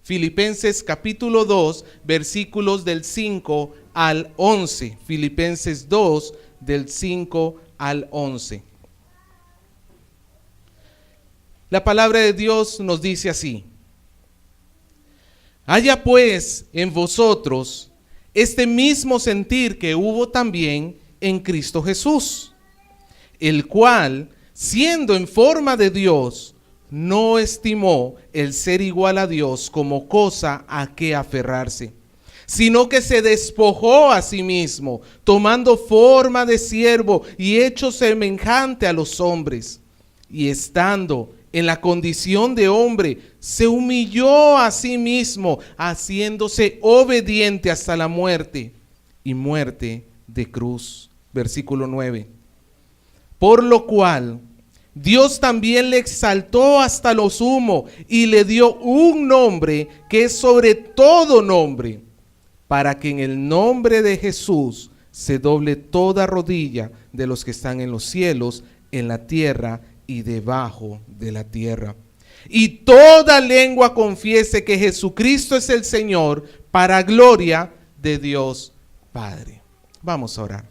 Filipenses capítulo 2, versículos del 5 al 11. Filipenses 2, del 5 al 11. La palabra de Dios nos dice así: haya pues en vosotros este mismo sentir que hubo también en Cristo Jesús, el cual, siendo en forma de Dios, no estimó el ser igual a Dios como cosa a que aferrarse, sino que se despojó a sí mismo, tomando forma de siervo y hecho semejante a los hombres, y estando en la condición de hombre, se humilló a sí mismo, haciéndose obediente hasta la muerte, y muerte de cruz. Versículo 9. Por lo cual Dios también le exaltó hasta lo sumo y le dio un nombre que es sobre todo nombre, para que en el nombre de Jesús se doble toda rodilla de los que están en los cielos, en la tierra y debajo de la tierra, y toda lengua confiese que Jesucristo es el Señor, para gloria de Dios Padre. Vamos a orar.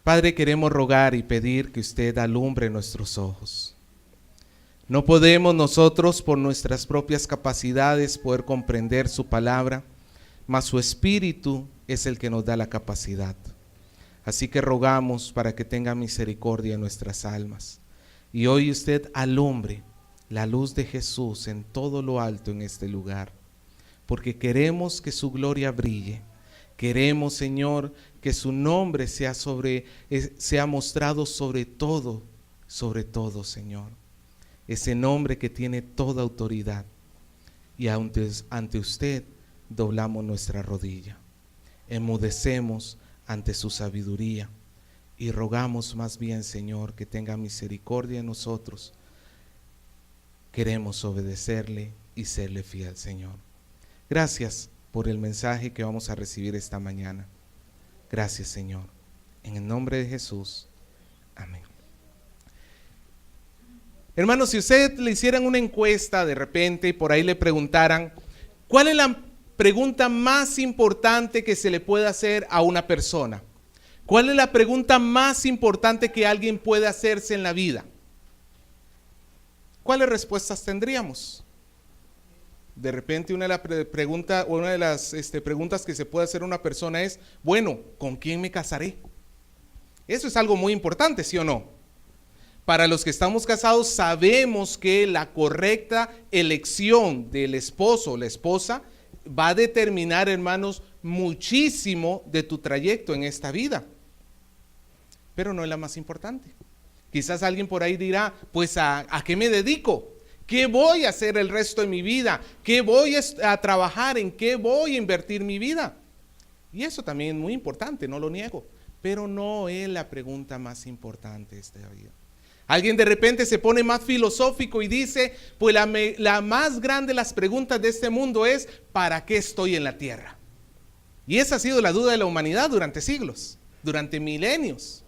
Padre, queremos rogar y pedir que usted alumbre nuestros ojos. No podemos nosotros por nuestras propias capacidades poder comprender su palabra, mas su Espíritu es el que nos da la capacidad. Así que rogamos para que tenga misericordia en nuestras almas. Y hoy usted alumbre la luz de Jesús en todo lo alto en este lugar, porque queremos que su gloria brille. Queremos, Señor, que su nombre sea mostrado sobre todo, Señor. Ese nombre que tiene toda autoridad. Y ante usted doblamos nuestra rodilla. Enmudecemos ante su sabiduría y rogamos más bien, Señor, que tenga misericordia en nosotros. Queremos obedecerle y serle fiel, Señor. Gracias por el mensaje que vamos a recibir esta mañana. Gracias, Señor. En el nombre de Jesús. Amén. Hermanos, si usted le hicieran una encuesta de repente y por ahí le preguntaran, ¿cuál es la pregunta más importante que se le puede hacer a una persona? ¿Cuál es la pregunta más importante que alguien puede hacerse en la vida? ¿Cuáles respuestas tendríamos? De repente una de las preguntas que se puede hacer a una persona es, bueno, ¿con quién me casaré? Eso es algo muy importante, ¿sí o no? Para los que estamos casados sabemos que la correcta elección del esposo o la esposa va a determinar, hermanos, muchísimo de tu trayecto en esta vida. Pero no es la más importante. Quizás alguien por ahí dirá, pues ¿a qué me dedico? ¿Qué voy a hacer el resto de mi vida? ¿Qué voy a trabajar? ¿En qué voy a invertir mi vida? Y eso también es muy importante, no lo niego. Pero no es la pregunta más importante de esta vida. Alguien de repente se pone más filosófico y dice, pues la más grande de las preguntas de este mundo es, ¿para qué estoy en la tierra? Y esa ha sido la duda de la humanidad durante siglos, durante milenios.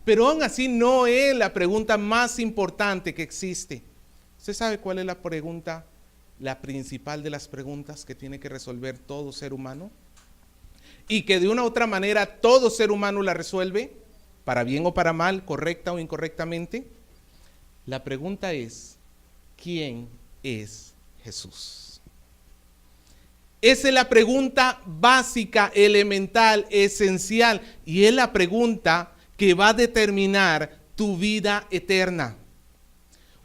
Pero aún así no es la pregunta más importante que existe. ¿Usted sabe cuál es la pregunta, la principal de las preguntas que tiene que resolver todo ser humano? Y que de una u otra manera todo ser humano la resuelve, para bien o para mal, correcta o incorrectamente. La pregunta es, ¿quién es Jesús? Esa es la pregunta básica, elemental, esencial, y es la pregunta que va a determinar tu vida eterna.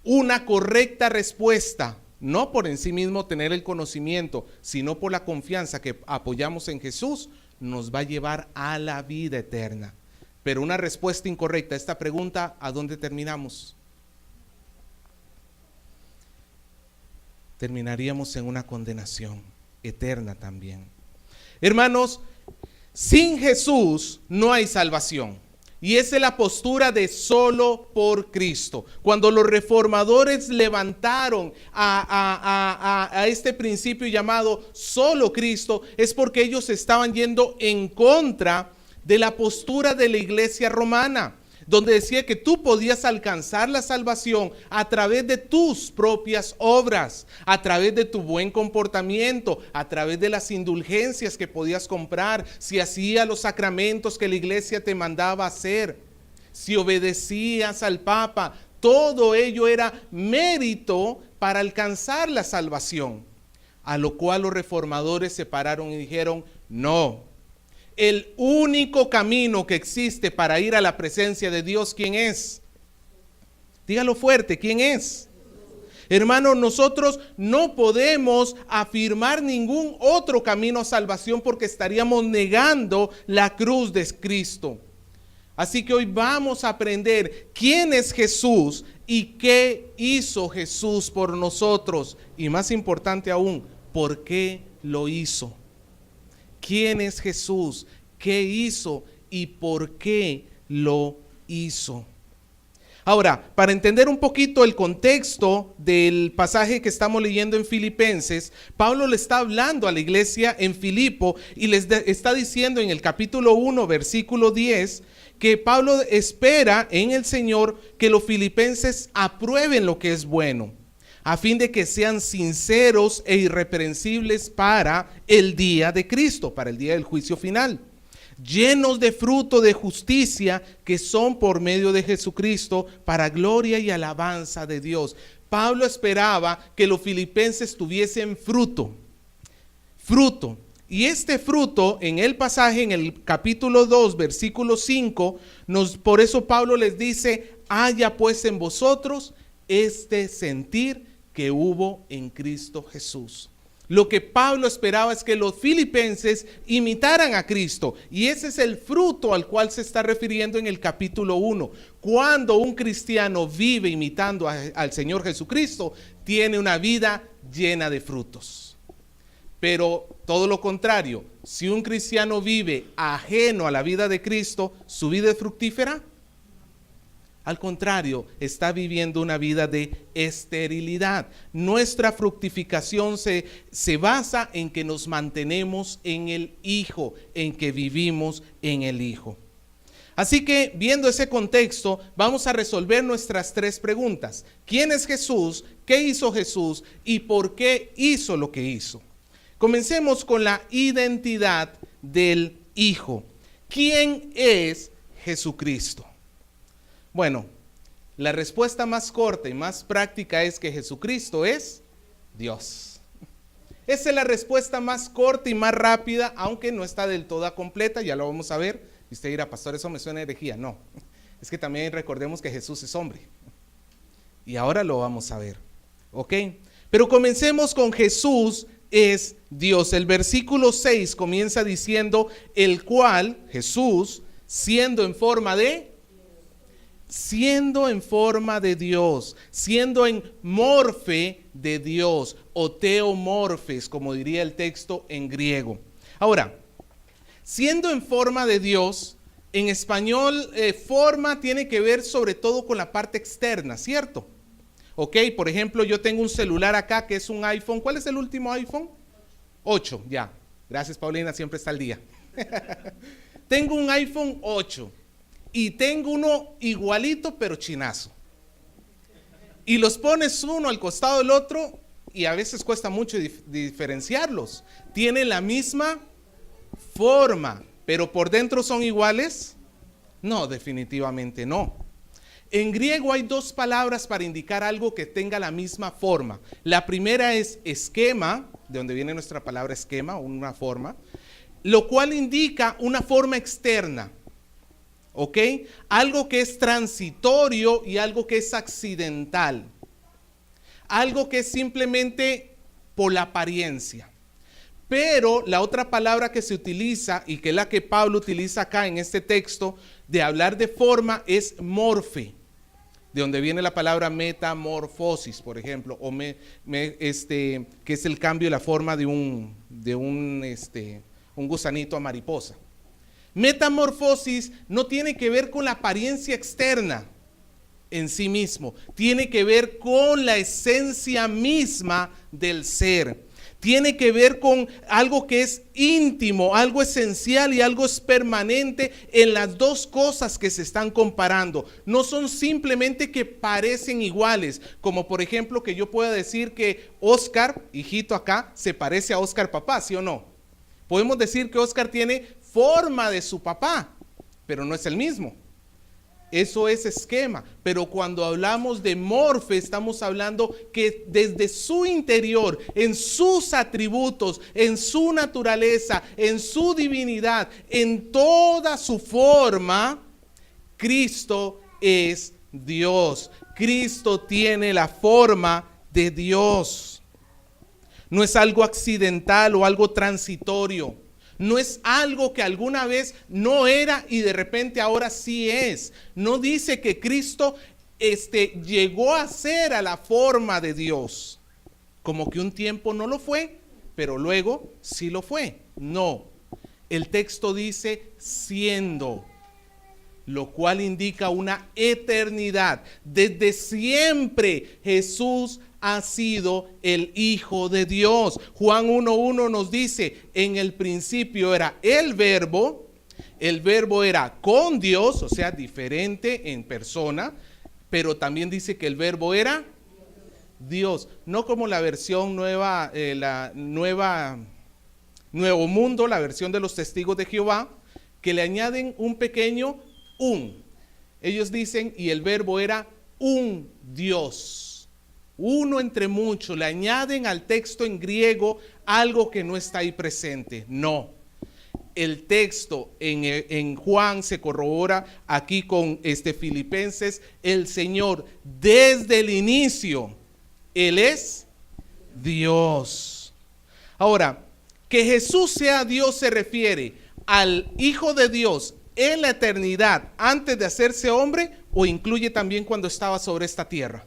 Una correcta respuesta, no por en sí mismo tener el conocimiento, sino por la confianza que apoyamos en Jesús, nos va a llevar a la vida eterna. Pero una respuesta incorrecta a esta pregunta, ¿a dónde terminamos? Terminaríamos en una condenación eterna también. Hermanos, sin Jesús no hay salvación. Y esa es la postura de solo por Cristo. Cuando los reformadores levantaron a este principio llamado solo Cristo, es porque ellos estaban yendo en contra de la postura de la iglesia romana, donde decía que tú podías alcanzar la salvación a través de tus propias obras, a través de tu buen comportamiento, a través de las indulgencias que podías comprar, si hacías los sacramentos que la iglesia te mandaba hacer, si obedecías al Papa. Todo ello era mérito para alcanzar la salvación, a lo cual los reformadores se pararon y dijeron: no. El único camino que existe para ir a la presencia de Dios, ¿quién es? Dígalo fuerte, ¿quién es? Hermano, nosotros no podemos afirmar ningún otro camino a salvación porque estaríamos negando la cruz de Cristo. Así que hoy vamos a aprender quién es Jesús y qué hizo Jesús por nosotros. Y más importante aún, ¿por qué lo hizo? ¿Quién es Jesús? ¿Qué hizo? ¿Y por qué lo hizo? Ahora, para entender un poquito el contexto del pasaje que estamos leyendo en Filipenses, Pablo le está hablando a la iglesia en Filipo y les está diciendo en el capítulo 1, versículo 10, que Pablo espera en el Señor que los filipenses aprueben lo que es bueno, a fin de que sean sinceros e irreprensibles para el día de Cristo, para el día del juicio final, llenos de fruto de justicia que son por medio de Jesucristo, para gloria y alabanza de Dios. Pablo esperaba que los filipenses tuviesen fruto. Y este fruto en el pasaje, en el capítulo 2, versículo 5, por eso Pablo les dice: haya pues en vosotros este sentir que hubo en Cristo Jesús. Lo que Pablo esperaba es que los filipenses imitaran a Cristo, y ese es el fruto al cual se está refiriendo en el capítulo 1. Cuando un cristiano vive imitando al Señor Jesucristo, tiene una vida llena de frutos. Pero todo lo contrario, si un cristiano vive ajeno a la vida de Cristo, ¿su vida es fructífera? Al contrario, está viviendo una vida de esterilidad. Nuestra fructificación se basa en que nos mantenemos en el Hijo, en que vivimos en el Hijo. Así que, viendo ese contexto, vamos a resolver nuestras tres preguntas. ¿Quién es Jesús? ¿Qué hizo Jesús? ¿Y por qué hizo lo que hizo? Comencemos con la identidad del Hijo. ¿Quién es Jesucristo? Bueno, la respuesta más corta y más práctica es que Jesucristo es Dios. Esa es la respuesta más corta y más rápida, aunque no está del todo completa, ya lo vamos a ver. Y usted dirá: pastor, eso me suena a herejía. No, es que también recordemos que Jesús es hombre. Y ahora lo vamos a ver, ¿ok? Pero comencemos con Jesús es Dios. El versículo 6 comienza diciendo: el cual, Jesús, siendo en forma de Dios, siendo en morfe de Dios, o teomorfes, como diría el texto en griego. Ahora, siendo en forma de Dios, en español, forma tiene que ver sobre todo con la parte externa, ¿cierto? Ok, por ejemplo, yo tengo un celular acá que es un iPhone. ¿Cuál es el último iPhone? 8, ya. Gracias, Paulina, siempre está al día. Tengo un iPhone 8. Y tengo uno igualito pero chinazo. Y los pones uno al costado del otro y a veces cuesta mucho diferenciarlos. Tienen la misma forma, pero por dentro son iguales. No, definitivamente no. En griego hay dos palabras para indicar algo que tenga la misma forma. La primera es esquema, de donde viene nuestra palabra esquema, una forma, lo cual indica una forma externa. ¿Ok? Algo que es transitorio y algo que es accidental. Algo que es simplemente por la apariencia. Pero la otra palabra que se utiliza y que es la que Pablo utiliza acá en este texto de hablar de forma es morfe, de donde viene la palabra metamorfosis, por ejemplo, o que es el cambio de la forma de un gusanito a mariposa. Metamorfosis no tiene que ver con la apariencia externa en sí mismo, tiene que ver con la esencia misma del ser. Tiene que ver con algo que es íntimo, algo esencial y algo es permanente en las dos cosas que se están comparando. No son simplemente que parecen iguales, como por ejemplo que yo pueda decir que Oscar, hijito acá, se parece a Oscar papá, ¿sí o no? Podemos decir que Oscar tiene forma de su papá, pero no es el mismo. Eso es esquema, pero cuando hablamos de morfe, estamos hablando que desde su interior, en sus atributos, en su naturaleza, en su divinidad, en toda su forma, Cristo es Dios. Cristo tiene la forma de Dios. No es algo accidental o algo transitorio. No es algo que alguna vez no era y de repente ahora sí es. No dice que Cristo llegó a ser a la forma de Dios. Como que un tiempo no lo fue, pero luego sí lo fue. No. El texto dice siendo, lo cual indica una eternidad. Desde siempre Jesús ha sido el Hijo de Dios. Juan 1:1 nos dice, en el principio era el verbo era con Dios, o sea, diferente en persona, pero también dice que el verbo era Dios, no como la versión nueva, Nuevo Mundo, la versión de los Testigos de Jehová, que le añaden un pequeño un. Ellos dicen, y el verbo era un Dios. Uno entre muchos, le añaden al texto en griego algo que no está ahí presente. No, el texto en Juan se corrobora aquí con Filipenses, el Señor desde el inicio, Él es Dios. Ahora, que Jesús sea Dios se refiere al Hijo de Dios en la eternidad antes de hacerse hombre, o incluye también cuando estaba sobre esta tierra.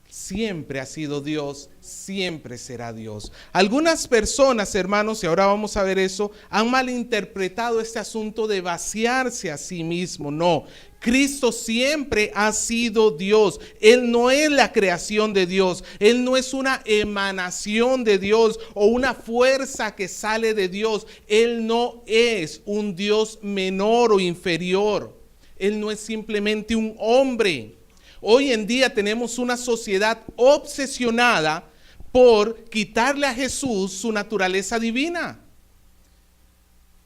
Siempre ha sido Dios, siempre será Dios. Algunas personas, hermanos, y ahora vamos a ver eso, han malinterpretado este asunto de vaciarse a sí mismo. No, Cristo siempre ha sido Dios. Él no es la creación de Dios. Él no es una emanación de Dios o una fuerza que sale de Dios. Él no es un Dios menor o inferior. Él no es simplemente un hombre. Hoy en día tenemos una sociedad obsesionada por quitarle a Jesús su naturaleza divina.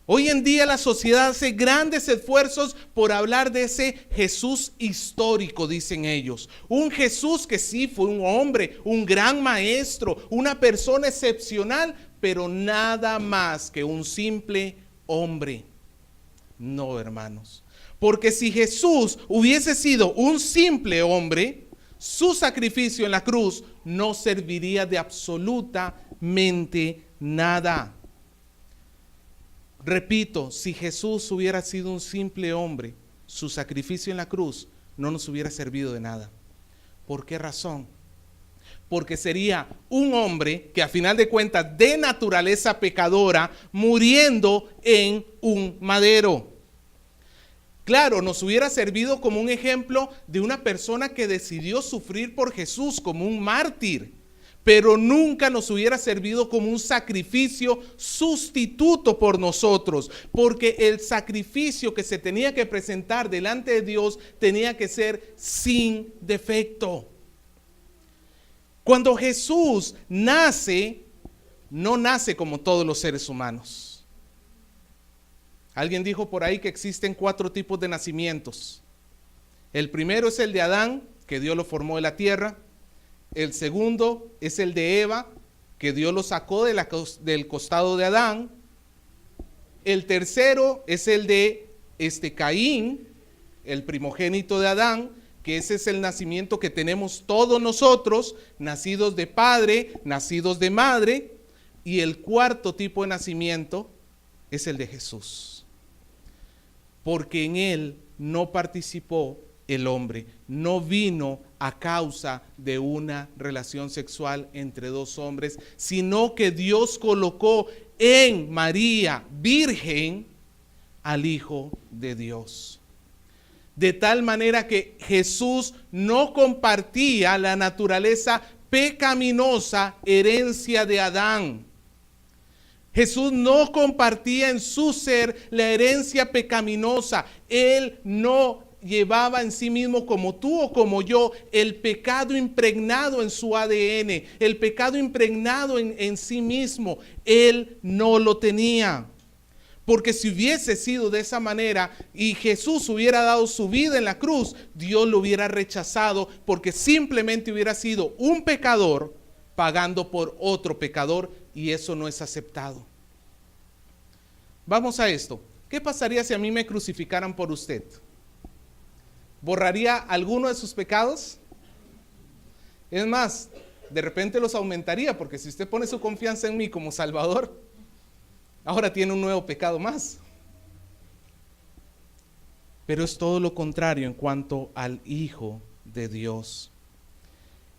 Hoy en día la sociedad hace grandes esfuerzos por hablar de ese Jesús histórico, dicen ellos. Un Jesús que sí fue un hombre, un gran maestro, una persona excepcional, pero nada más que un simple hombre. No, hermanos. Porque si Jesús hubiese sido un simple hombre, su sacrificio en la cruz no serviría de absolutamente nada. Repito, si Jesús hubiera sido un simple hombre, su sacrificio en la cruz no nos hubiera servido de nada. ¿Por qué razón? Porque sería un hombre que a final de cuentas de naturaleza pecadora muriendo en un madero. Claro, nos hubiera servido como un ejemplo de una persona que decidió sufrir por Jesús como un mártir, pero nunca nos hubiera servido como un sacrificio sustituto por nosotros, porque el sacrificio que se tenía que presentar delante de Dios tenía que ser sin defecto. Cuando Jesús nace, no nace como todos los seres humanos. Alguien dijo por ahí que existen 4 tipos de nacimientos. El primero es el de Adán, que Dios lo formó de la tierra. El segundo es el de Eva, que Dios lo sacó del costado de Adán. El tercero es el de Caín, el primogénito de Adán, que ese es el nacimiento que tenemos todos nosotros, nacidos de padre, nacidos de madre. Y el cuarto tipo de nacimiento es el de Jesús. Porque en él no participó el hombre, no vino a causa de una relación sexual entre 2 hombres, sino que Dios colocó en María, virgen, al Hijo de Dios. De tal manera que Jesús no compartía la naturaleza pecaminosa, herencia de Adán. Jesús no compartía en su ser la herencia pecaminosa. Él no llevaba en sí mismo, como tú o como yo, el pecado impregnado en su ADN, el pecado impregnado en sí mismo. Él no lo tenía. Porque si hubiese sido de esa manera y Jesús hubiera dado su vida en la cruz, Dios lo hubiera rechazado, porque simplemente hubiera sido un pecador pagando por otro pecador, y eso no es aceptado. Vamos a esto. ¿Qué pasaría si a mí me crucificaran por usted? ¿Borraría alguno de sus pecados? Es más, de repente los aumentaría, porque si usted pone su confianza en mí como Salvador, ahora tiene un nuevo pecado más. Pero es todo lo contrario en cuanto al Hijo de Dios.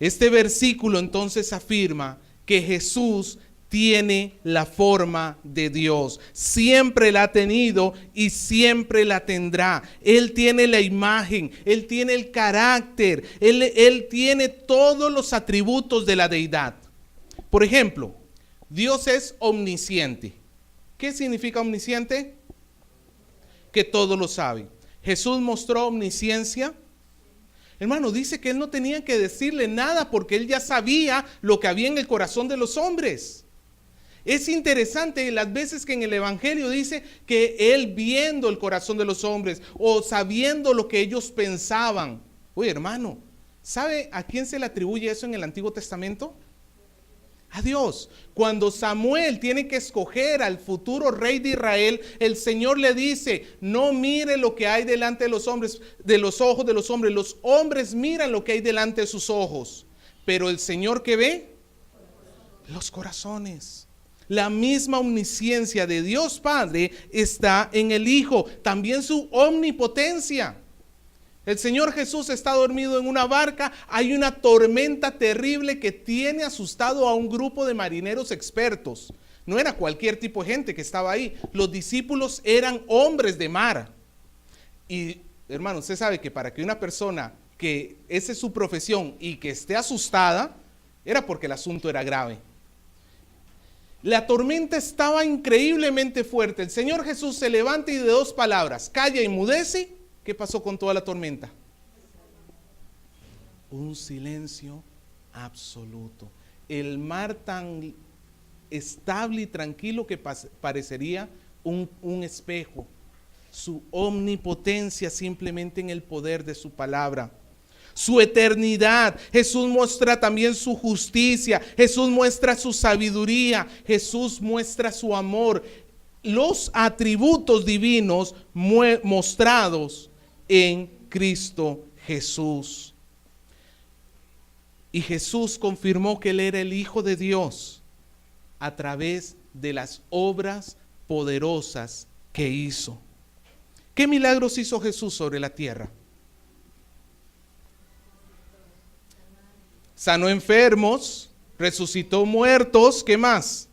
Este versículo entonces afirma que Jesús tiene la forma de Dios. Siempre la ha tenido y siempre la tendrá. Él tiene la imagen, Él tiene el carácter, Él tiene todos los atributos de la deidad. Por ejemplo, Dios es omnisciente. ¿Qué significa omnisciente? Que todo lo sabe. Jesús mostró omnisciencia. Hermano, dice que Él no tenía que decirle nada porque Él ya sabía lo que había en el corazón de los hombres. Es interesante las veces que en el Evangelio dice que Él viendo el corazón de los hombres o sabiendo lo que ellos pensaban. Oye, hermano, ¿sabe a quién se le atribuye eso en el Antiguo Testamento? A Dios. Cuando Samuel tiene que escoger al futuro rey de Israel, el Señor le dice: no mire lo que hay delante de los hombres, de los ojos de los hombres. Los hombres miran lo que hay delante de sus ojos, pero el Señor, ¿qué ve? Los corazones. La misma omnisciencia de Dios Padre está en el Hijo, también su omnipotencia. El Señor Jesús está dormido en una barca, hay una tormenta terrible que tiene asustado a un grupo de marineros expertos. No era cualquier tipo de gente que estaba ahí, los discípulos eran hombres de mar. Y hermano, usted sabe que para que una persona que esa es su profesión y que esté asustada, era porque el asunto era grave. La tormenta estaba increíblemente fuerte. El Señor Jesús se levanta y de dos palabras, calla y mudece. ¿Qué pasó con toda la tormenta? Un silencio absoluto. El mar tan estable y tranquilo que parecería un espejo. Su omnipotencia simplemente en el poder de su palabra. Su eternidad. Jesús muestra también su justicia. Jesús muestra su sabiduría. Jesús muestra su amor. Los atributos divinos mostrados en Cristo Jesús. Y Jesús confirmó que Él era el Hijo de Dios a través de las obras poderosas que hizo. ¿Qué milagros hizo Jesús sobre la tierra? Sanó enfermos, resucitó muertos, ¿qué más?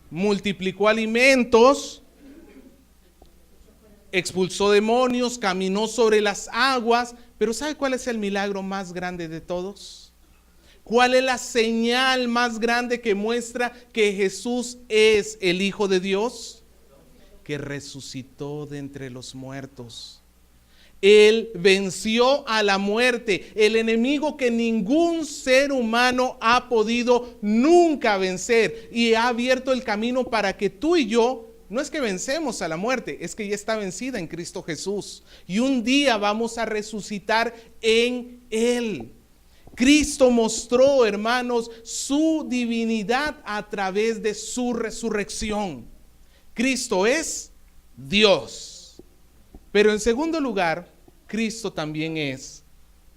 Multiplicó alimentos, expulsó demonios, caminó sobre las aguas. Pero ¿sabe cuál es el milagro más grande de todos? ¿Cuál es la señal más grande que muestra que Jesús es el Hijo de Dios? Que resucitó de entre los muertos. Él venció a la muerte, el enemigo que ningún ser humano ha podido nunca vencer, y ha abierto el camino para que tú y yo, no es que vencemos a la muerte, es que ya está vencida en Cristo Jesús, y un día vamos a resucitar en Él. Cristo mostró, hermanos, su divinidad a través de su resurrección. Cristo es Dios. Pero en segundo lugar, Cristo también es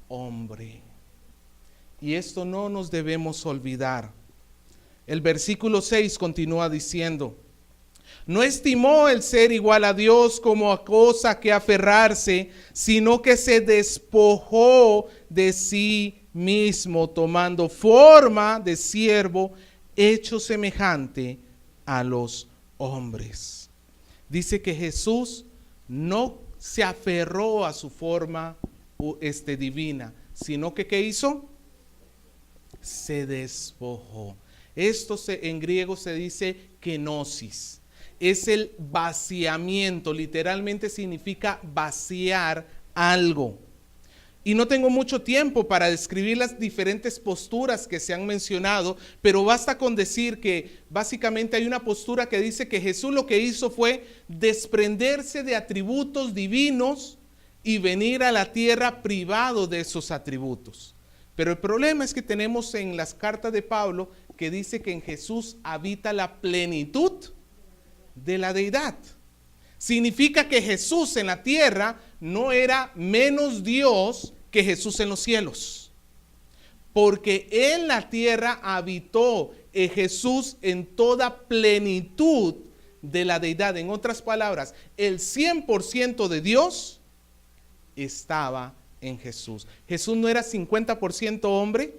hombre. Y esto no nos debemos olvidar. El versículo 6 continúa diciendo: no estimó el ser igual a Dios como a cosa que aferrarse, sino que se despojó de sí mismo, tomando forma de siervo, hecho semejante a los hombres. Dice que Jesús no se aferró a su forma divina, sino que ¿qué hizo? Se despojó. Esto en griego se dice kenosis. Es el vaciamiento, literalmente significa vaciar algo. Y no tengo mucho tiempo para describir las diferentes posturas que se han mencionado, pero basta con decir que básicamente hay una postura que dice que Jesús lo que hizo fue desprenderse de atributos divinos y venir a la tierra privado de esos atributos. Pero el problema es que tenemos en las cartas de Pablo que dice que en Jesús habita la plenitud de la deidad. Significa que Jesús en la tierra no era menos Dios que Jesús en los cielos, porque en la tierra habitó Jesús en toda plenitud de la deidad. En otras palabras, el 100% de Dios estaba en Jesús. Jesús no era 50% hombre,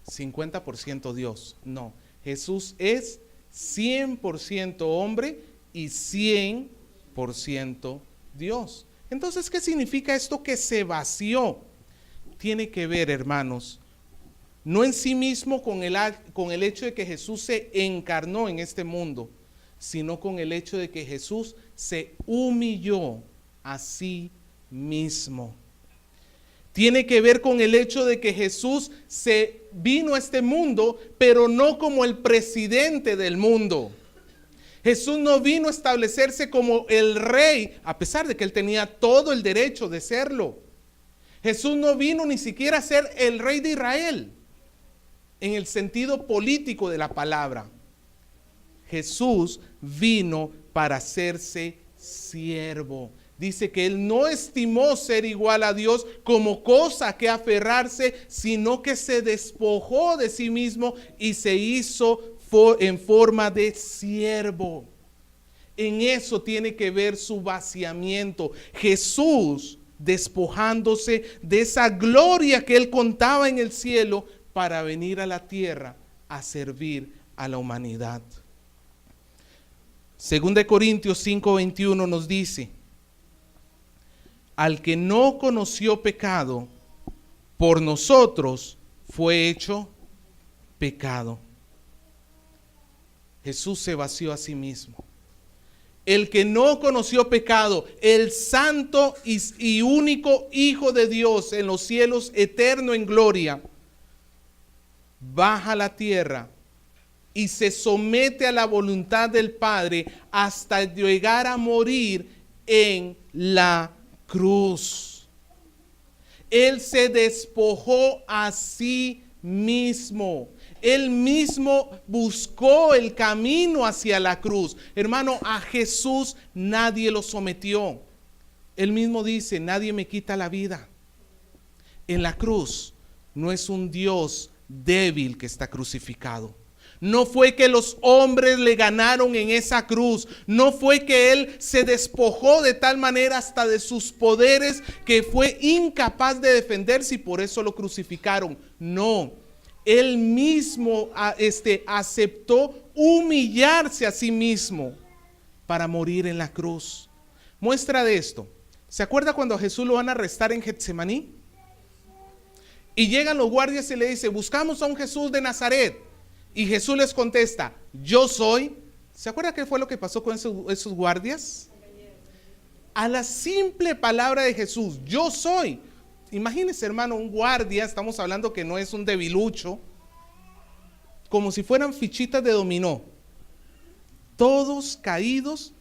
50% Dios. No, Jesús es 100% hombre y 100% Dios. Entonces, ¿qué significa esto que se vació? Tiene que ver, hermanos, no en sí mismo con el hecho de que Jesús se encarnó en este mundo, sino con el hecho de que Jesús se humilló a sí mismo. Tiene que ver con el hecho de que Jesús se vino a este mundo, pero no como el presidente del mundo. Jesús no vino a establecerse como el rey, a pesar de que él tenía todo el derecho de serlo. Jesús no vino ni siquiera a ser el rey de Israel, en el sentido político de la palabra. Jesús vino para hacerse siervo. Dice que él no estimó ser igual a Dios como cosa que aferrarse, sino que se despojó de sí mismo y se hizo en forma de siervo. En eso tiene que ver su vaciamiento. Jesús despojándose de esa gloria que él contaba en el cielo para venir a la tierra a servir a la humanidad. Según de Corintios 5:21 nos dice: al que no conoció pecado, por nosotros fue hecho pecado. Jesús se vació a sí mismo. El que no conoció pecado, el santo y único Hijo de Dios en los cielos, eterno en gloria, baja a la tierra y se somete a la voluntad del Padre hasta llegar a morir en la cruz. Él se despojó a sí mismo. Él mismo buscó el camino hacia la cruz. Hermano, a Jesús nadie lo sometió. Él mismo dice: nadie me quita la vida. En la cruz no es un Dios débil que está crucificado. No fue que los hombres le ganaron en esa cruz. No fue que él se despojó de tal manera hasta de sus poderes que fue incapaz de defenderse y por eso lo crucificaron. No. Él mismo aceptó humillarse a sí mismo para morir en la cruz. Muestra de esto: ¿se acuerda cuando a Jesús lo van a arrestar en Getsemaní? Y llegan los guardias y le dicen: buscamos a un Jesús de Nazaret. Y Jesús les contesta: yo soy. ¿Se acuerda qué fue lo que pasó con esos guardias? A la simple palabra de Jesús: yo soy. Imagínese, hermano, un guardia, estamos hablando que no es un debilucho, como si fueran fichitas de dominó, todos caídos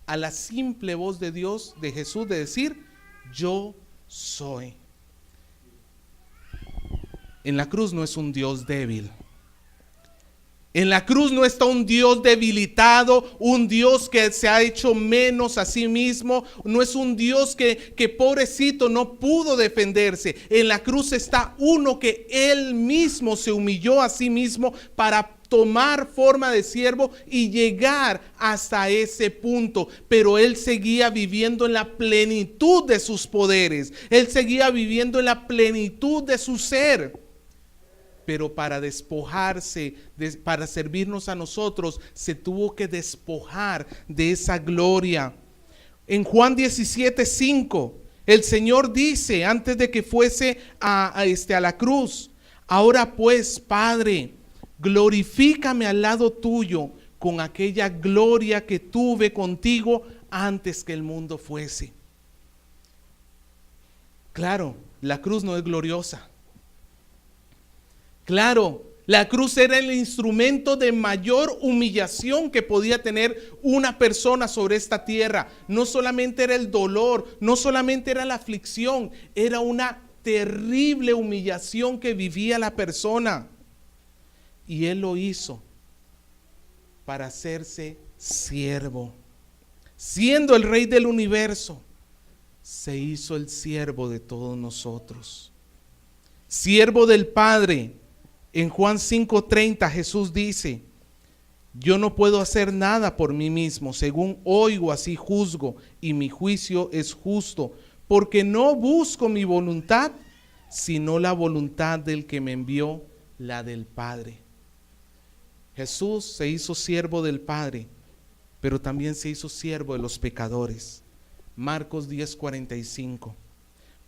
a la simple voz de Dios, de Jesús, de decir: yo soy. En la cruz no es un Dios débil. En la cruz no está un Dios debilitado, un Dios que se ha hecho menos a sí mismo. No es un Dios que pobrecito no pudo defenderse. En la cruz está uno que él mismo se humilló a sí mismo para tomar forma de siervo y llegar hasta ese punto. Pero él seguía viviendo en la plenitud de sus poderes. Él seguía viviendo en la plenitud de su ser. Pero para despojarse, para servirnos a nosotros, se tuvo que despojar de esa gloria. En Juan 17:5, el Señor dice, antes de que fuese a la cruz: ahora pues, Padre, glorifícame al lado tuyo con aquella gloria que tuve contigo antes que el mundo fuese. Claro, la cruz no es gloriosa. Claro, la cruz era el instrumento de mayor humillación que podía tener una persona sobre esta tierra. No solamente era el dolor, no solamente era la aflicción, era una terrible humillación que vivía la persona. Y Él lo hizo para hacerse siervo. Siendo el Rey del universo, se hizo el siervo de todos nosotros. Siervo del Padre. En Juan 5:30 Jesús dice: yo no puedo hacer nada por mí mismo, según oigo así juzgo, y mi juicio es justo, porque no busco mi voluntad, sino la voluntad del que me envió, la del Padre. Jesús se hizo siervo del Padre, pero también se hizo siervo de los pecadores. Marcos 10:45,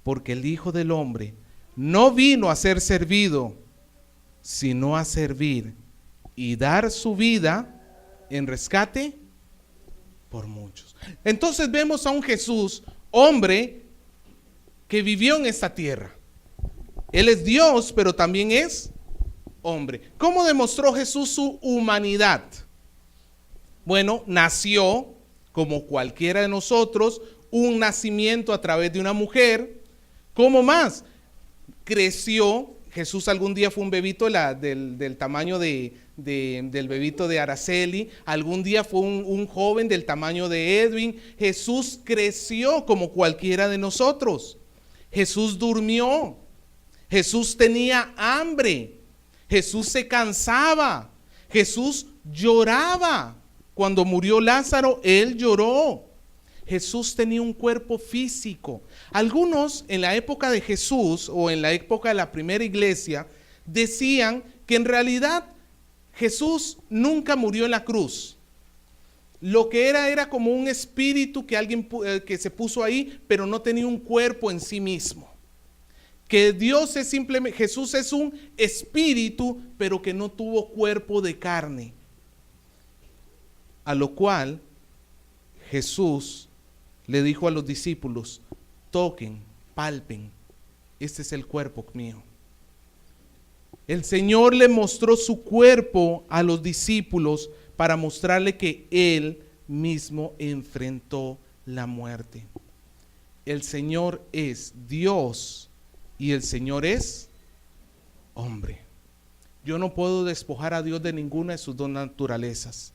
porque el Hijo del Hombre no vino a ser servido, sino a servir y dar su vida en rescate por muchos. Entonces vemos a un Jesús, hombre, que vivió en esta tierra. Él es Dios, pero también es hombre. ¿Cómo demostró Jesús su humanidad? Bueno, nació como cualquiera de nosotros, un nacimiento a través de una mujer. ¿Cómo más? Creció. Jesús algún día fue un bebito del tamaño del bebito de Araceli. Algún día fue un joven del tamaño de Edwin. Jesús creció como cualquiera de nosotros. Jesús durmió. Jesús tenía hambre. Jesús se cansaba. Jesús lloraba. Cuando murió Lázaro, Él lloró. Jesús tenía un cuerpo físico. Algunos en la época de Jesús o en la época de la primera iglesia decían que en realidad Jesús nunca murió en la cruz. Lo que era como un espíritu que alguien que se puso ahí, pero no tenía un cuerpo en sí mismo. Que Dios es simplemente, Jesús es un espíritu, pero que no tuvo cuerpo de carne. A lo cual Jesús le dijo a los discípulos: toquen, palpen, este es el cuerpo mío. El Señor le mostró su cuerpo a los discípulos para mostrarle que Él mismo enfrentó la muerte. El Señor es Dios y el Señor es hombre. Yo no puedo despojar a Dios de ninguna de sus dos naturalezas,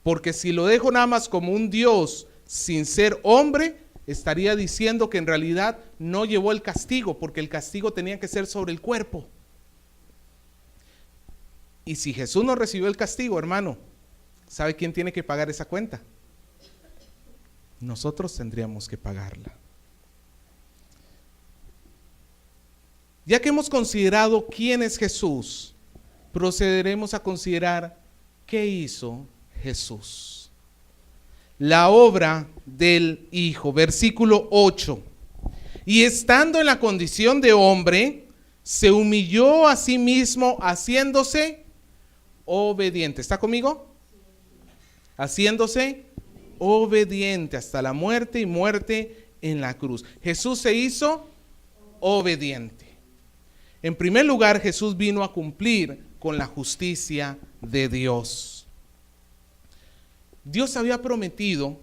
porque si lo dejo nada más como un Dios sin ser hombre, estaría diciendo que en realidad no llevó el castigo, porque el castigo tenía que ser sobre el cuerpo. Y si Jesús no recibió el castigo, hermano, ¿sabe quién tiene que pagar esa cuenta? Nosotros tendríamos que pagarla. Ya que hemos considerado quién es Jesús, procederemos a considerar qué hizo Jesús. La obra del Hijo, versículo 8. Y estando en la condición de hombre, se humilló a sí mismo, haciéndose obediente. ¿Está conmigo? Haciéndose obediente hasta la muerte y muerte en la cruz. Jesús se hizo obediente. En primer lugar, Jesús vino a cumplir con la justicia de Dios. Dios había prometido,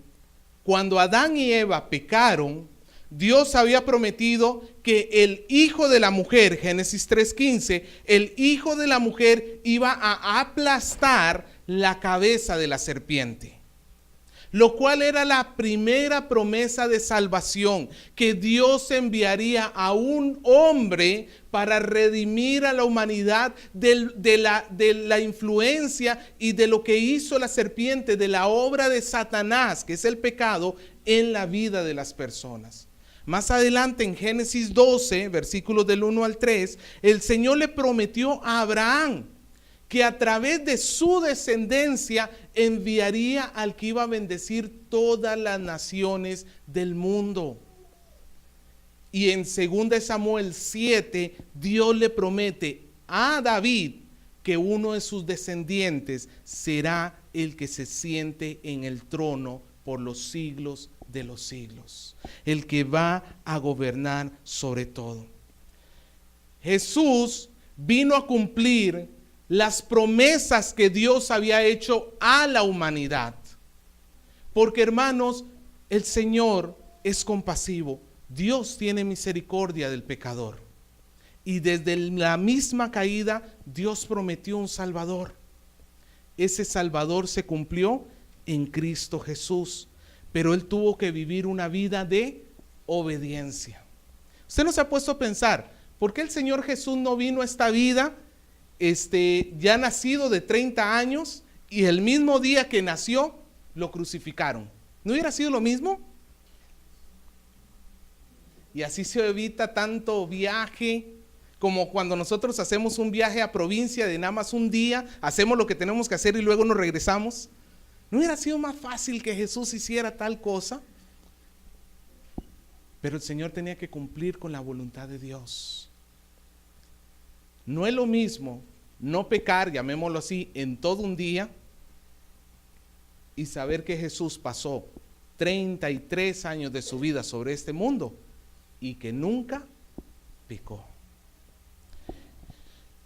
cuando Adán y Eva pecaron, Dios había prometido que el hijo de la mujer, Génesis 3:15, el hijo de la mujer iba a aplastar la cabeza de la serpiente. Lo cual era la primera promesa de salvación, que Dios enviaría a un hombre para redimir a la humanidad de la influencia y de lo que hizo la serpiente, de la obra de Satanás, que es el pecado, en la vida de las personas. Más adelante en Génesis 12, versículos del 1 al 3, el Señor le prometió a Abraham que a través de su descendencia enviaría al que iba a bendecir todas las naciones del mundo. Y en 2 Samuel 7, Dios le promete a David que uno de sus descendientes será el que se siente en el trono por los siglos de los siglos, el que va a gobernar sobre todo. Jesús vino a cumplir las promesas que Dios había hecho a la humanidad. Porque, hermanos, el Señor es compasivo. Dios tiene misericordia del pecador. Y desde la misma caída, Dios prometió un Salvador. Ese Salvador se cumplió en Cristo Jesús. Pero Él tuvo que vivir una vida de obediencia. Usted no se ha puesto a pensar, ¿por qué el Señor Jesús no vino a esta vida ya nacido de 30 años y el mismo día que nació lo crucificaron? ¿No hubiera sido lo mismo? Y así se evita tanto viaje, como cuando nosotros hacemos un viaje a provincia de nada más un día, hacemos lo que tenemos que hacer y luego nos regresamos. ¿No hubiera sido más fácil que Jesús hiciera tal cosa? Pero el Señor tenía que cumplir con la voluntad de Dios. No es lo mismo no pecar, llamémoslo así, en todo un día y saber que Jesús pasó 33 años de su vida sobre este mundo y que nunca pecó.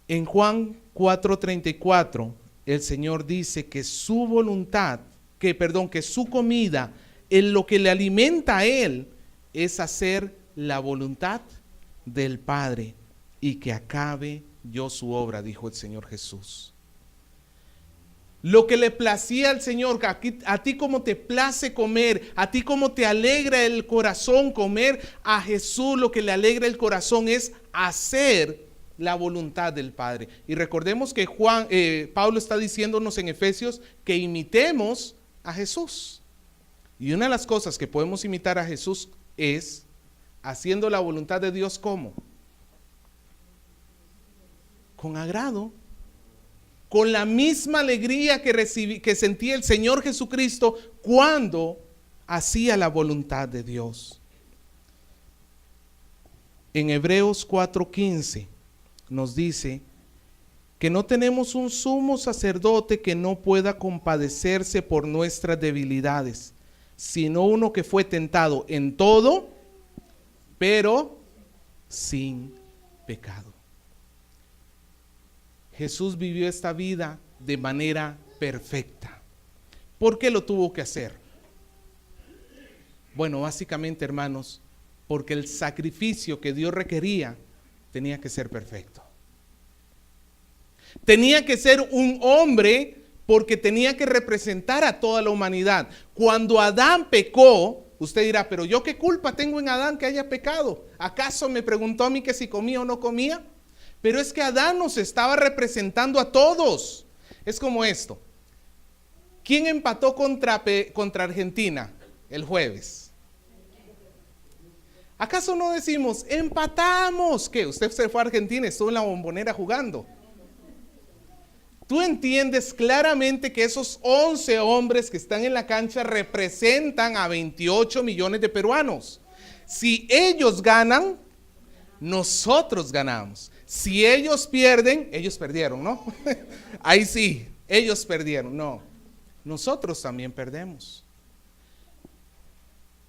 En Juan 4:34, el Señor dice que su voluntad, que su comida, en lo que le alimenta a Él, es hacer la voluntad del Padre y que acabe yo su obra, dijo el Señor Jesús. Lo que le placía al Señor, a ti como te place comer, a ti como te alegra el corazón comer, a Jesús lo que le alegra el corazón es hacer la voluntad del Padre. Y recordemos que Pablo está diciéndonos en Efesios que imitemos a Jesús. Y una de las cosas que podemos imitar a Jesús es haciendo la voluntad de Dios, ¿cómo? Con agrado, con la misma alegría que sentía el Señor Jesucristo cuando hacía la voluntad de Dios. En Hebreos 4:15 nos dice que no tenemos un sumo sacerdote que no pueda compadecerse por nuestras debilidades, sino uno que fue tentado en todo, pero sin pecado. Jesús vivió esta vida de manera perfecta. ¿Por qué lo tuvo que hacer? Bueno, básicamente, hermanos, porque el sacrificio que Dios requería tenía que ser perfecto. Tenía que ser un hombre porque tenía que representar a toda la humanidad. Cuando Adán pecó, usted dirá, pero yo qué culpa tengo en Adán que haya pecado. ¿Acaso me preguntó a mí que si comía o no comía? Pero es que Adán nos estaba representando a todos. Es como esto. ¿Quién empató contra Argentina el jueves? ¿Acaso no decimos, empatamos? ¿Qué? Usted se fue a Argentina, estuvo en la Bombonera jugando. Tú entiendes claramente que esos 11 hombres que están en la cancha representan a 28 millones de peruanos. Si ellos ganan, nosotros ganamos. Si ellos pierden, ellos perdieron, ¿no? Ahí sí, ellos perdieron, no. Nosotros también perdemos.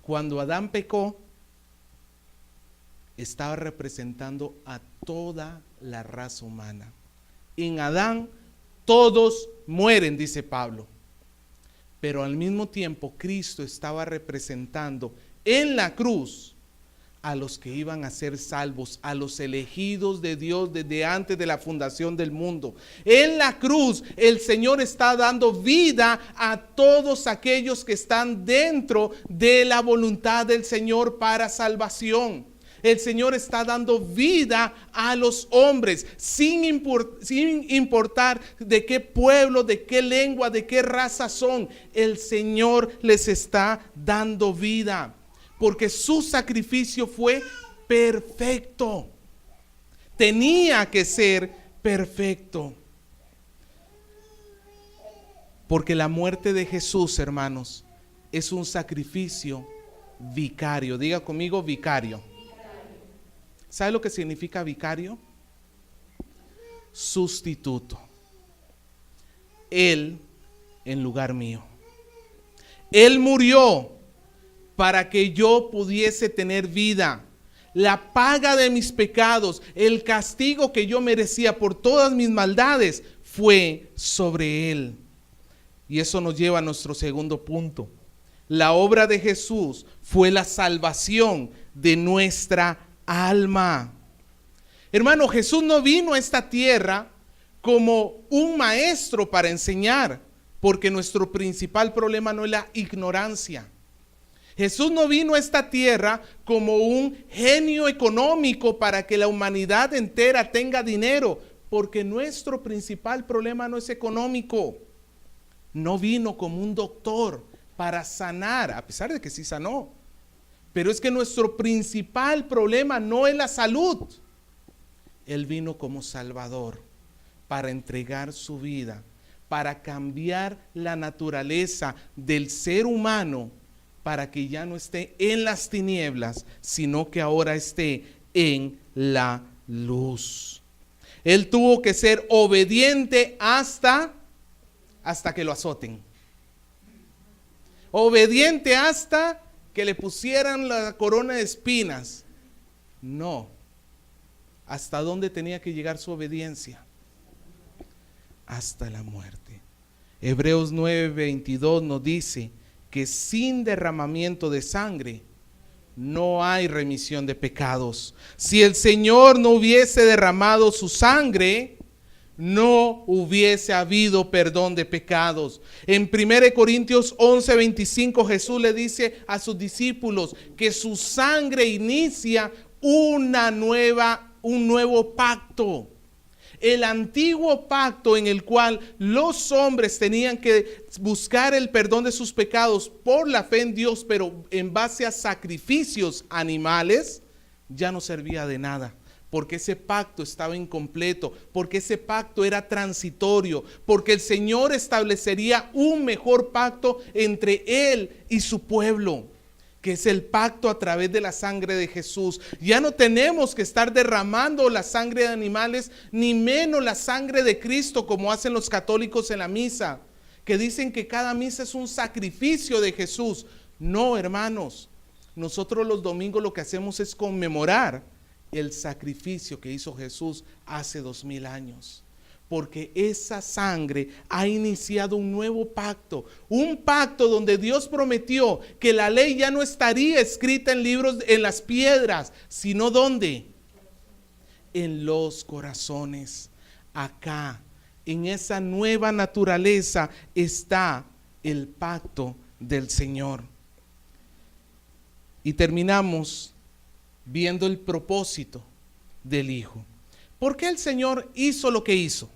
Cuando Adán pecó, estaba representando a toda la raza humana. En Adán todos mueren, dice Pablo. Pero al mismo tiempo Cristo estaba representando en la cruz a los que iban a ser salvos, a los elegidos de Dios desde antes de la fundación del mundo. En la cruz el Señor está dando vida a todos aquellos que están dentro de la voluntad del Señor para salvación. El Señor está dando vida a los hombres sin importar de qué pueblo, de qué lengua, de qué raza son. El Señor les está dando vida porque su sacrificio fue perfecto. Tenía que ser perfecto. Porque la muerte de Jesús, hermanos, es un sacrificio vicario. Diga conmigo, vicario. ¿Sabe lo que significa vicario? Sustituto. Él en lugar mío. Él murió para que yo pudiese tener vida. La paga de mis pecados, el castigo que yo merecía por todas mis maldades, fue sobre él. Y eso nos lleva a nuestro segundo punto. La obra de Jesús fue la salvación de nuestra alma. Hermano, Jesús no vino a esta tierra como un maestro para enseñar, porque nuestro principal problema no es la ignorancia. Jesús no vino a esta tierra como un genio económico para que la humanidad entera tenga dinero, porque nuestro principal problema no es económico. No vino como un doctor para sanar, a pesar de que sí sanó. Pero es que nuestro principal problema no es la salud. Él vino como Salvador para entregar su vida, para cambiar la naturaleza del ser humano, para que ya no esté en las tinieblas, sino que ahora esté en la luz. Él tuvo que ser obediente hasta que lo azoten. Obediente hasta que le pusieran la corona de espinas. No. ¿Hasta dónde tenía que llegar su obediencia? Hasta la muerte. Hebreos 9:22 nos dice que sin derramamiento de sangre no hay remisión de pecados. Si el Señor no hubiese derramado su sangre, no hubiese habido perdón de pecados. En 1 Corintios 11:25 Jesús le dice a sus discípulos que su sangre inicia un nuevo pacto. El antiguo pacto en el cual los hombres tenían que buscar el perdón de sus pecados por la fe en Dios, pero en base a sacrificios animales, ya no servía de nada. Porque ese pacto estaba incompleto, porque ese pacto era transitorio, porque el Señor establecería un mejor pacto entre Él y su pueblo, que es el pacto a través de la sangre de Jesús. Ya no tenemos que estar derramando la sangre de animales, ni menos la sangre de Cristo, como hacen los católicos en la misa, que dicen que cada misa es un sacrificio de Jesús. No, hermanos, nosotros los domingos lo que hacemos es conmemorar el sacrificio que hizo Jesús hace 2000 años. Porque esa sangre ha iniciado un nuevo pacto. Un pacto donde Dios prometió que la ley ya no estaría escrita en libros, en las piedras, sino ¿dónde? En los corazones. Acá, en esa nueva naturaleza está el pacto del Señor. Y terminamos viendo el propósito del Hijo. ¿Por qué el Señor hizo lo que hizo?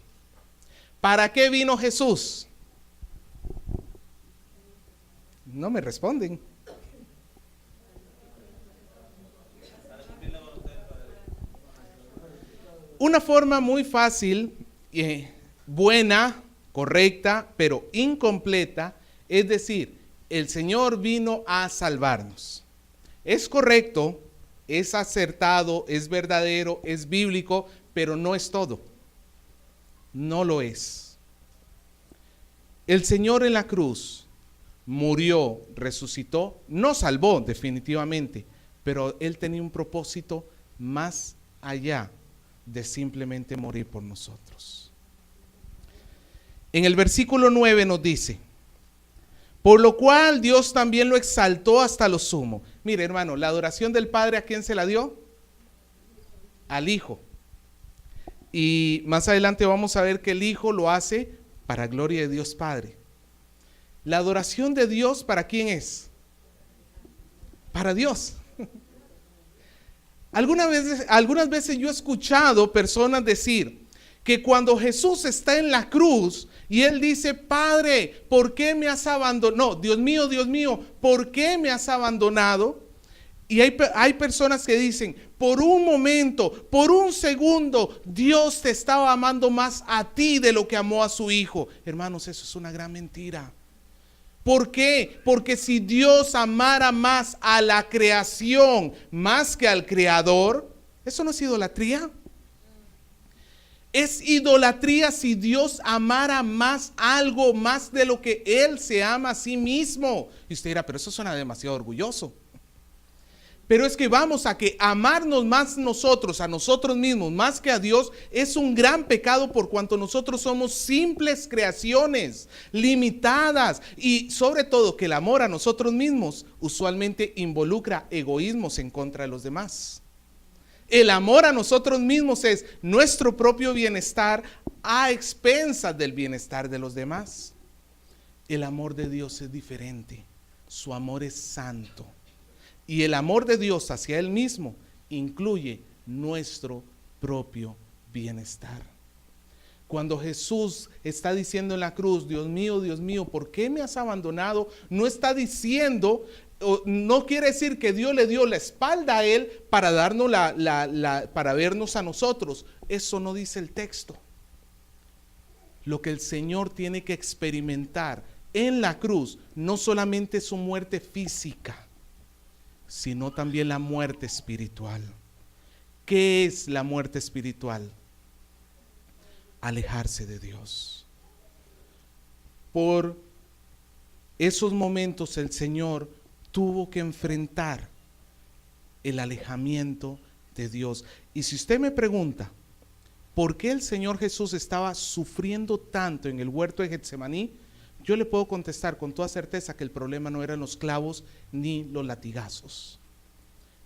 ¿Para qué vino Jesús? No me responden. Una forma muy fácil, buena, correcta, pero incompleta, es decir, el Señor vino a salvarnos. Es correcto, es acertado, es verdadero, es bíblico, pero no es todo. No lo es. El Señor en la cruz murió, resucitó, nos salvó definitivamente, pero Él tenía un propósito más allá de simplemente morir por nosotros. En el versículo 9 nos dice: por lo cual Dios también lo exaltó hasta lo sumo. Mire, hermano, la adoración del Padre, ¿a quién se la dio? Al Hijo. Y más adelante vamos a ver que el Hijo lo hace para gloria de Dios Padre. La adoración de Dios, ¿para quién es? Para Dios. Algunas veces yo he escuchado personas decir que cuando Jesús está en la cruz y Él dice: Padre, ¿por qué me has abandonado? No, Dios mío, ¿por qué me has abandonado? Y hay personas que dicen, por un momento, por un segundo, Dios te estaba amando más a ti de lo que amó a su Hijo. Hermanos, eso es una gran mentira. ¿Por qué? Porque si Dios amara más a la creación más que al Creador, ¿eso no es idolatría? Es idolatría si Dios amara más algo más de lo que Él se ama a sí mismo. Y usted dirá, pero eso suena demasiado orgulloso. Pero es que vamos a que amarnos más nosotros, a nosotros mismos, más que a Dios, es un gran pecado por cuanto nosotros somos simples creaciones, limitadas. Y sobre todo que el amor a nosotros mismos usualmente involucra egoísmos en contra de los demás. El amor a nosotros mismos es nuestro propio bienestar a expensas del bienestar de los demás. El amor de Dios es diferente. Su amor es santo. Y el amor de Dios hacia Él mismo incluye nuestro propio bienestar. Cuando Jesús está diciendo en la cruz, Dios mío, ¿por qué me has abandonado? No está diciendo, no quiere decir que Dios le dio la espalda a Él para darnos para vernos a nosotros. Eso no dice el texto. Lo que el Señor tiene que experimentar en la cruz no solamente es su muerte física, sino también la muerte espiritual. ¿Qué es la muerte espiritual? Alejarse de Dios. Por esos momentos el Señor tuvo que enfrentar el alejamiento de Dios. Y si usted me pregunta, ¿por qué el Señor Jesús estaba sufriendo tanto en el huerto de Getsemaní? Yo le puedo contestar con toda certeza que el problema no eran los clavos ni los latigazos.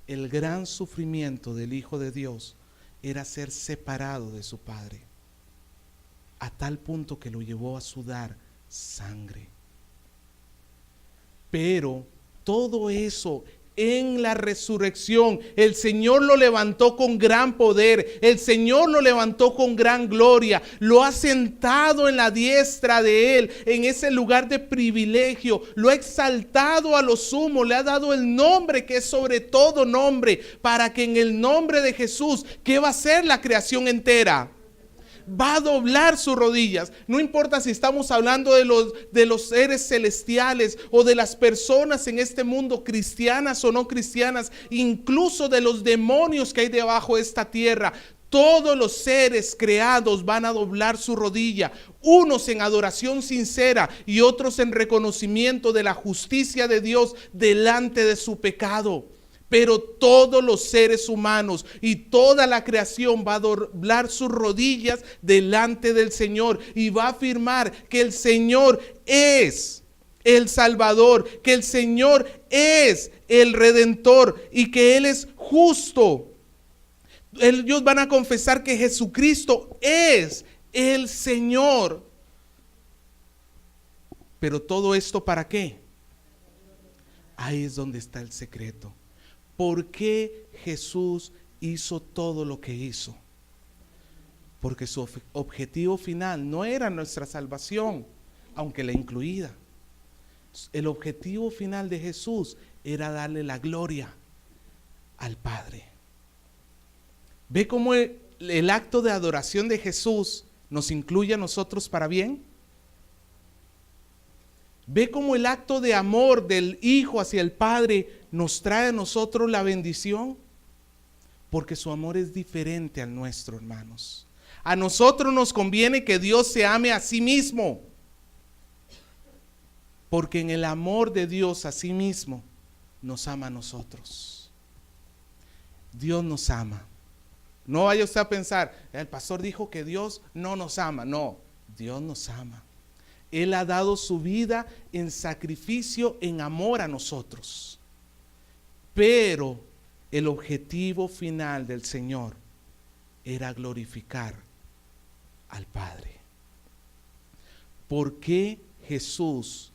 El gran sufrimiento del Hijo de Dios era ser separado de su Padre, a tal punto que lo llevó a sudar sangre. Pero todo eso en la resurrección, el Señor lo levantó con gran poder, el Señor lo levantó con gran gloria, lo ha sentado en la diestra de Él, en ese lugar de privilegio, lo ha exaltado a lo sumo, le ha dado el nombre que es sobre todo nombre, para que en el nombre de Jesús, ¿qué va a hacer la creación entera? Va a doblar sus rodillas. No importa si estamos hablando de los seres celestiales o de las personas en este mundo, cristianas o no cristianas, incluso de los demonios que hay debajo de esta tierra. Todos los seres creados van a doblar su rodilla, unos en adoración sincera y otros en reconocimiento de la justicia de Dios delante de su pecado. Pero todos los seres humanos y toda la creación va a doblar sus rodillas delante del Señor y va a afirmar que el Señor es el Salvador, que el Señor es el Redentor y que Él es justo. Ellos van a confesar que Jesucristo es el Señor. Pero todo esto, ¿para qué? Ahí es donde está el secreto. ¿Por qué Jesús hizo todo lo que hizo? Porque su objetivo final no era nuestra salvación, aunque la incluida. El objetivo final de Jesús era darle la gloria al Padre. ¿Ve cómo el acto de adoración de Jesús nos incluye a nosotros para bien? ¿Ve cómo el acto de amor del Hijo hacia el Padre nos trae a nosotros la bendición? Porque su amor es diferente al nuestro, hermanos. A nosotros nos conviene que Dios se ame a sí mismo, porque en el amor de Dios a sí mismo nos ama a nosotros. Dios nos ama. No vaya usted a pensar, el pastor dijo que Dios no nos ama. No, Dios nos ama. Él ha dado su vida en sacrificio, en amor a nosotros. Pero el objetivo final del Señor era glorificar al Padre. ¿Por qué Jesús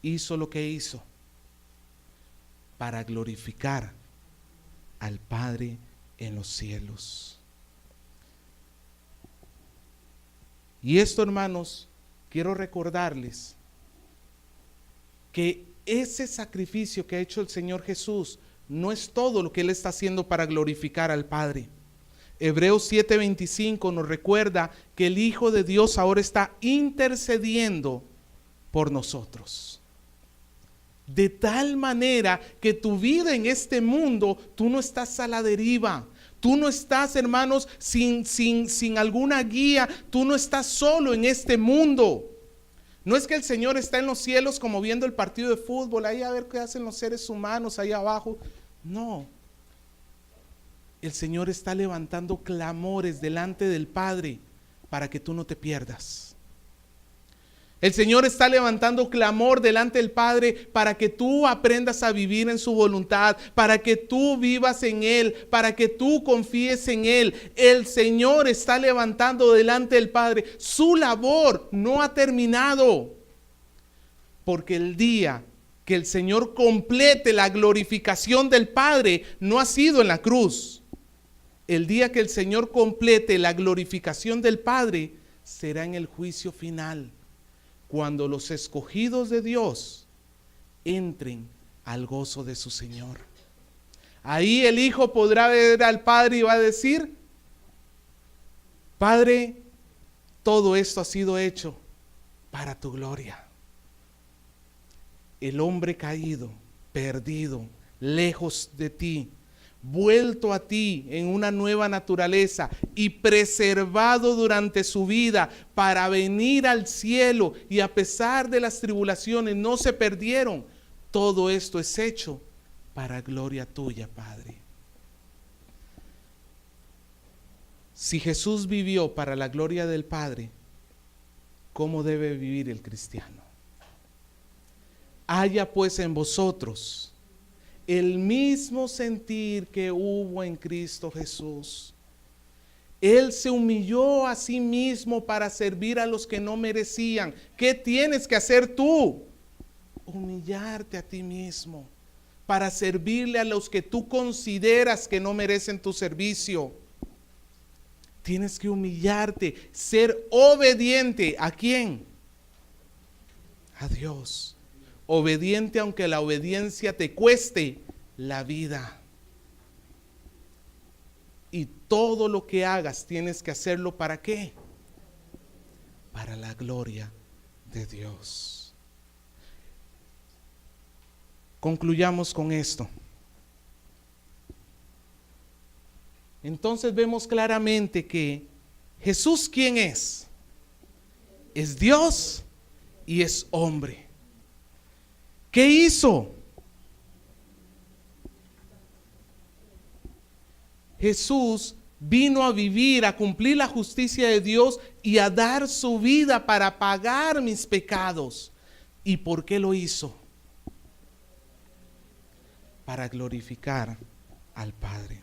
hizo lo que hizo? Para glorificar al Padre en los cielos. Y esto, hermanos, quiero recordarles que ese sacrificio que ha hecho el Señor Jesús no es todo lo que Él está haciendo para glorificar al Padre. Hebreos 7:25 nos recuerda que el Hijo de Dios ahora está intercediendo por nosotros. De tal manera que tu vida en este mundo, tú no estás a la deriva. Tú no estás, hermanos, sin alguna guía. Tú no estás solo en este mundo. No es que el Señor está en los cielos como viendo el partido de fútbol, ahí a ver qué hacen los seres humanos ahí abajo. No. El Señor está levantando clamores delante del Padre para que tú no te pierdas. El Señor está levantando clamor delante del Padre para que tú aprendas a vivir en su voluntad, para que tú vivas en Él, para que tú confíes en Él. El Señor está levantando delante del Padre. Su labor no ha terminado, porque el día que el Señor complete la glorificación del Padre no ha sido en la cruz. El día que el Señor complete la glorificación del Padre será en el juicio final, cuando los escogidos de Dios entren al gozo de su Señor. Ahí el Hijo podrá ver al Padre y va a decir: Padre, todo esto ha sido hecho para tu gloria. El hombre caído, perdido, lejos de ti, vuelto a ti en una nueva naturaleza y preservado durante su vida para venir al cielo, y a pesar de las tribulaciones no se perdieron. Todo esto es hecho para gloria tuya, Padre. Si Jesús vivió para la gloria del Padre, ¿cómo debe vivir el cristiano? Haya pues en vosotros el mismo sentir que hubo en Cristo Jesús. Él se humilló a sí mismo para servir a los que no merecían. ¿Qué tienes que hacer tú? Humillarte a ti mismo para servirle a los que tú consideras que no merecen tu servicio. Tienes que humillarte, ser obediente. ¿A quién? A Dios. Obediente aunque la obediencia te cueste la vida. Y todo lo que hagas tienes que hacerlo ¿para qué? Para la gloria de Dios. Concluyamos con esto. Entonces vemos claramente que Jesús, ¿quién es? Es Dios y es hombre. ¿Qué hizo? Jesús vino a vivir, a cumplir la justicia de Dios y a dar su vida para pagar mis pecados. ¿Y por qué lo hizo? Para glorificar al Padre.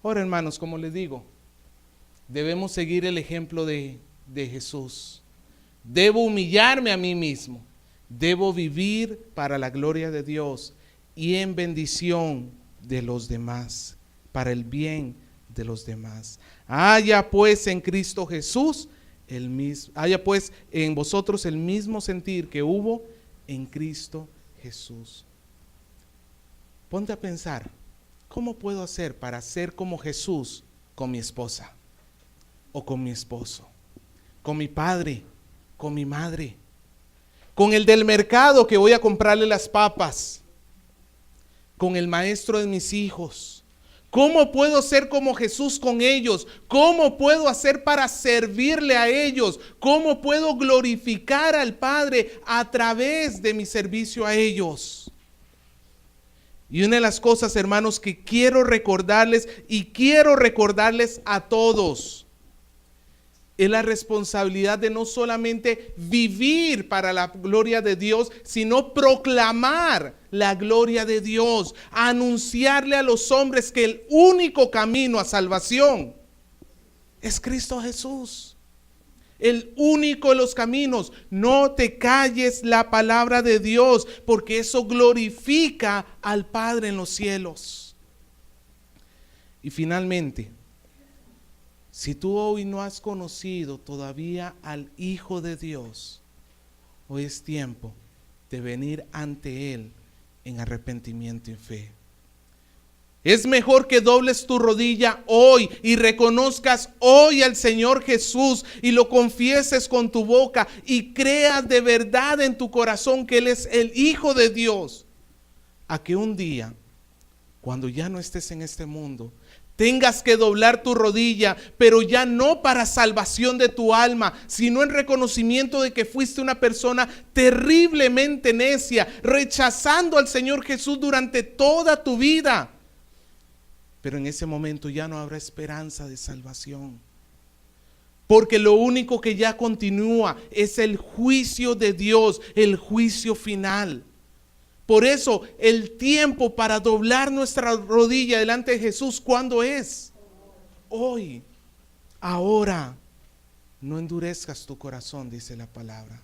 Ahora, hermanos, como les digo, debemos seguir el ejemplo de Jesús. Debo humillarme a mí mismo. Debo vivir para la gloria de Dios y en bendición de los demás, para el bien de los demás. Haya pues en Cristo Jesús haya pues en vosotros el mismo sentir que hubo en Cristo Jesús. Ponte a pensar, ¿cómo puedo hacer para ser como Jesús con mi esposa o con mi esposo, con mi padre, con mi madre, con el del mercado que voy a comprarle las papas, con el maestro de mis hijos? ¿Cómo puedo ser como Jesús con ellos? ¿Cómo puedo hacer para servirle a ellos? ¿Cómo puedo glorificar al Padre a través de mi servicio a ellos? Y una de las cosas, hermanos, que quiero recordarles y quiero recordarles a todos, es la responsabilidad de no solamente vivir para la gloria de Dios, sino proclamar la gloria de Dios, anunciarle a los hombres que el único camino a salvación es Cristo Jesús. El único de los caminos. No te calles la palabra de Dios, porque eso glorifica al Padre en los cielos. Y finalmente, si tú hoy no has conocido todavía al Hijo de Dios, hoy es tiempo de venir ante Él en arrepentimiento y fe. Es mejor que dobles tu rodilla hoy y reconozcas hoy al Señor Jesús y lo confieses con tu boca y creas de verdad en tu corazón que Él es el Hijo de Dios, a que un día, cuando ya no estés en este mundo, tengas que doblar tu rodilla, pero ya no para salvación de tu alma, sino en reconocimiento de que fuiste una persona terriblemente necia, rechazando al Señor Jesús durante toda tu vida. Pero en ese momento ya no habrá esperanza de salvación, porque lo único que ya continúa es el juicio de Dios, el juicio final. Por eso el tiempo para doblar nuestra rodilla delante de Jesús, ¿cuándo es? Hoy, ahora. No endurezcas tu corazón, dice la palabra.